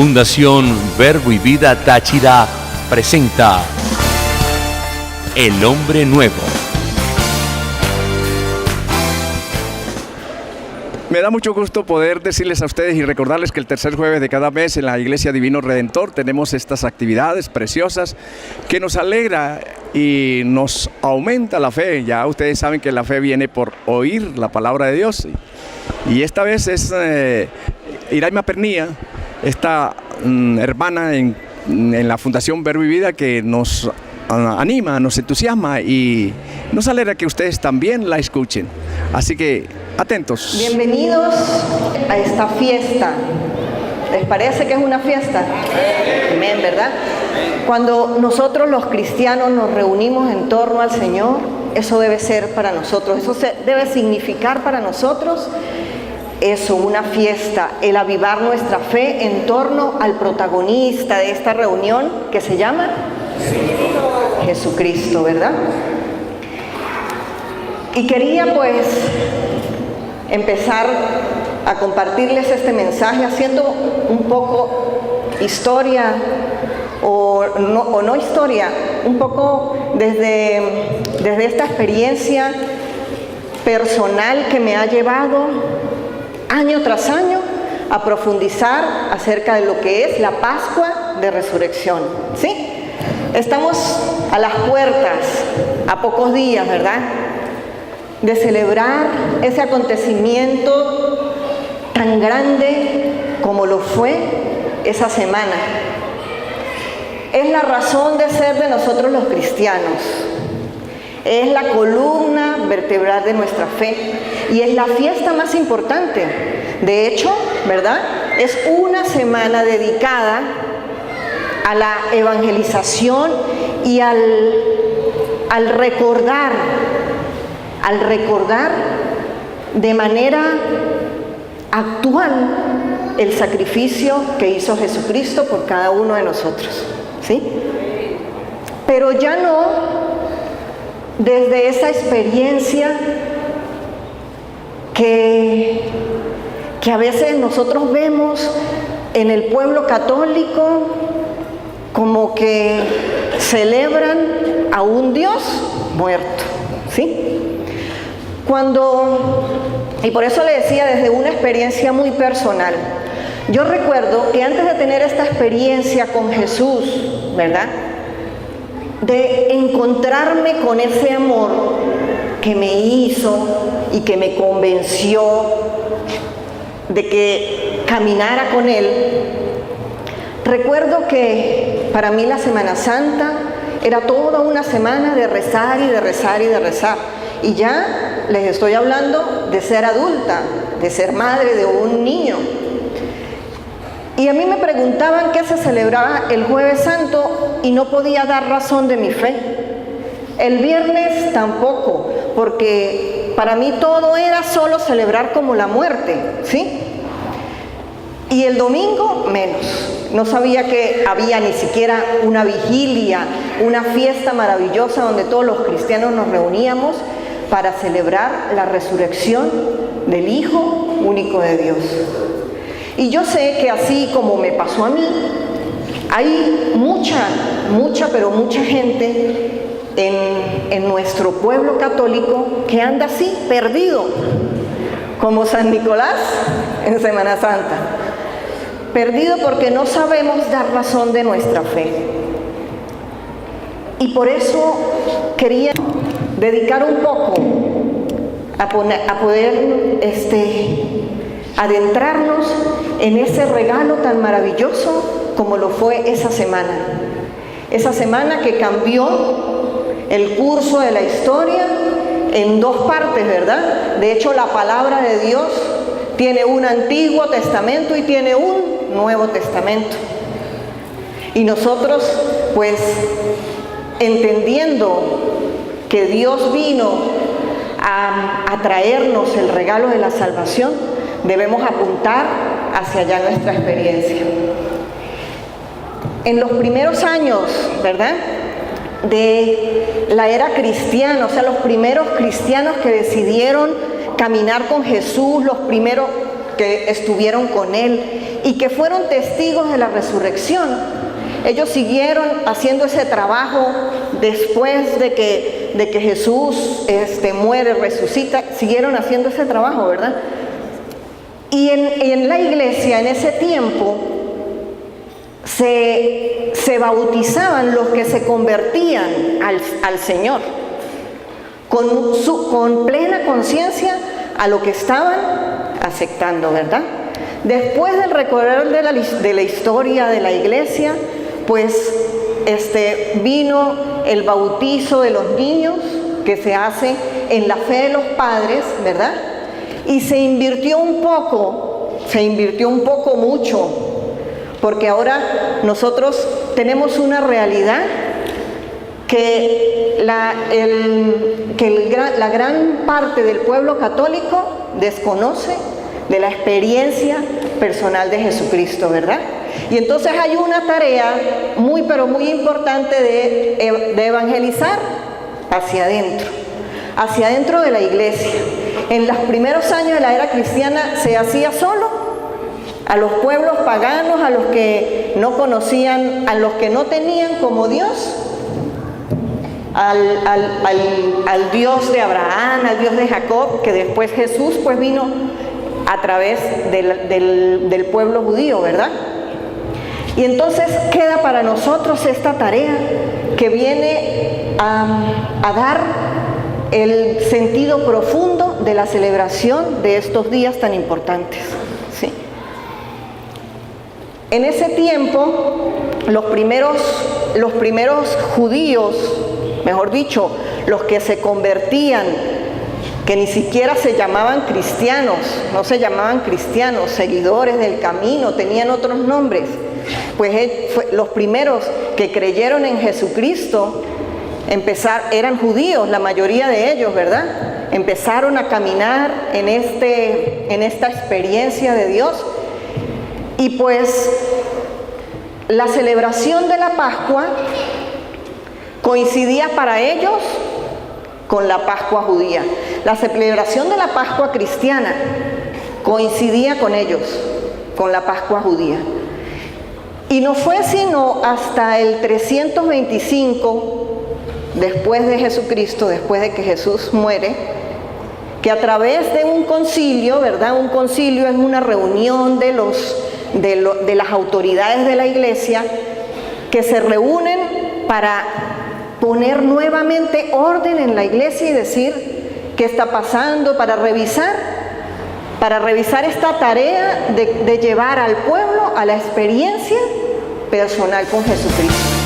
Fundación Verbo y Vida Táchira presenta El Hombre Nuevo. Me da mucho gusto poder decirles a ustedes y recordarles que el tercer jueves de cada mes en la Iglesia Divino Redentor tenemos estas actividades preciosas que nos alegra y nos aumenta la fe. Ya ustedes saben que la fe viene por oír la palabra de Dios. Y esta vez es Iraima Pernía, esta hermana en la Fundación Verbo y Vida, que nos anima, nos entusiasma y nos alegra que ustedes también la escuchen. Así que atentos. Bienvenidos a esta fiesta. ¿Les parece que es una fiesta? Amén, ¿verdad? Cuando nosotros los cristianos nos reunimos en torno al Señor, eso debe ser para nosotros, eso debe significar para nosotros eso, una fiesta, el avivar nuestra fe en torno al protagonista de esta reunión que se llama Jesucristo, ¿verdad? Y quería pues empezar a compartirles este mensaje haciendo un poco historia o no historia, un poco desde esta experiencia personal que me ha llevado año tras año a profundizar acerca de lo que es la Pascua de Resurrección, ¿sí? Estamos a las puertas, a pocos días, ¿verdad?, de celebrar ese acontecimiento tan grande como lo fue esa semana. Es la razón de ser de nosotros los cristianos. Es la columna vertebral de nuestra fe y es la fiesta más importante. De hecho, ¿verdad?, es una semana dedicada a la evangelización y al recordar de manera actual el sacrificio que hizo Jesucristo por cada uno de nosotros, ¿sí? Pero ya no desde esa experiencia que a veces nosotros vemos en el pueblo católico, como que celebran a un Dios muerto, ¿sí? Y por eso le decía desde una experiencia muy personal. Yo recuerdo que antes de tener esta experiencia con Jesús, ¿verdad?, de encontrarme con ese amor que me hizo y que me convenció de que caminara con Él, recuerdo que para mí la Semana Santa era toda una semana de rezar y de rezar y de rezar. Y ya les estoy hablando de ser adulta, de ser madre de un niño. Y a mí me preguntaban qué se celebraba el Jueves Santo y no podía dar razón de mi fe. El viernes tampoco, porque para mí todo era solo celebrar como la muerte, ¿sí? Y el domingo menos. No sabía que había ni siquiera una vigilia, una fiesta maravillosa donde todos los cristianos nos reuníamos para celebrar la resurrección del Hijo único de Dios. Y yo sé que así como me pasó a mí, hay mucha gente en nuestro pueblo católico que anda así, perdido, como San Nicolás en Semana Santa. Perdido porque no sabemos dar razón de nuestra fe. Y por eso quería dedicar un poco a poder adentrarnos en ese regalo tan maravilloso como lo fue esa semana que cambió el curso de la historia en dos partes, ¿verdad? De hecho, la palabra de Dios tiene un Antiguo Testamento y tiene un Nuevo Testamento. Y nosotros, pues, entendiendo que Dios vino a traernos el regalo de la salvación, debemos apuntar hacia allá nuestra experiencia. En los primeros años, ¿verdad?, de la era cristiana, o sea, los primeros cristianos que decidieron caminar con Jesús, los primeros que estuvieron con Él y que fueron testigos de la resurrección. Ellos siguieron haciendo ese trabajo después de que Jesús muere, resucita, siguieron haciendo ese trabajo, ¿verdad? Y en la iglesia, en ese tiempo, se bautizaban los que se convertían al Señor, con plena conciencia a lo que estaban aceptando, ¿verdad? Después del recorrer de la historia de la iglesia, pues vino el bautizo de los niños, que se hace en la fe de los padres, ¿verdad? Y se invirtió un poco mucho, porque ahora nosotros tenemos una realidad que la gran parte del pueblo católico desconoce de la experiencia personal de Jesucristo, ¿verdad? Y entonces hay una tarea muy, pero muy importante de evangelizar hacia adentro de la iglesia. En los primeros años de la era cristiana se hacía solo a los pueblos paganos, a los que no conocían, a los que no tenían como Dios al Dios de Abraham, al Dios de Jacob, que después Jesús pues vino a través del pueblo judío, ¿verdad? Y entonces queda para nosotros esta tarea que viene a dar el sentido profundo de la celebración de estos días tan importantes, ¿sí? En ese tiempo, los primeros judíos, mejor dicho, los que se convertían, que ni siquiera se llamaban cristianos, no se llamaban cristianos, seguidores del camino, tenían otros nombres, pues los primeros que creyeron en Jesucristo eran judíos, la mayoría de ellos, ¿verdad? Empezaron a caminar en esta experiencia de Dios, y pues la celebración de la Pascua coincidía para ellos con la Pascua judía. La celebración de la Pascua cristiana coincidía con ellos, con la Pascua judía. Y no fue sino hasta el 325 después de Jesucristo, después de que Jesús muere, que a través de un concilio, ¿verdad? Un concilio es una reunión de las autoridades de la iglesia que se reúnen para poner nuevamente orden en la iglesia y decir qué está pasando, para revisar esta tarea de llevar al pueblo a la experiencia personal con Jesucristo.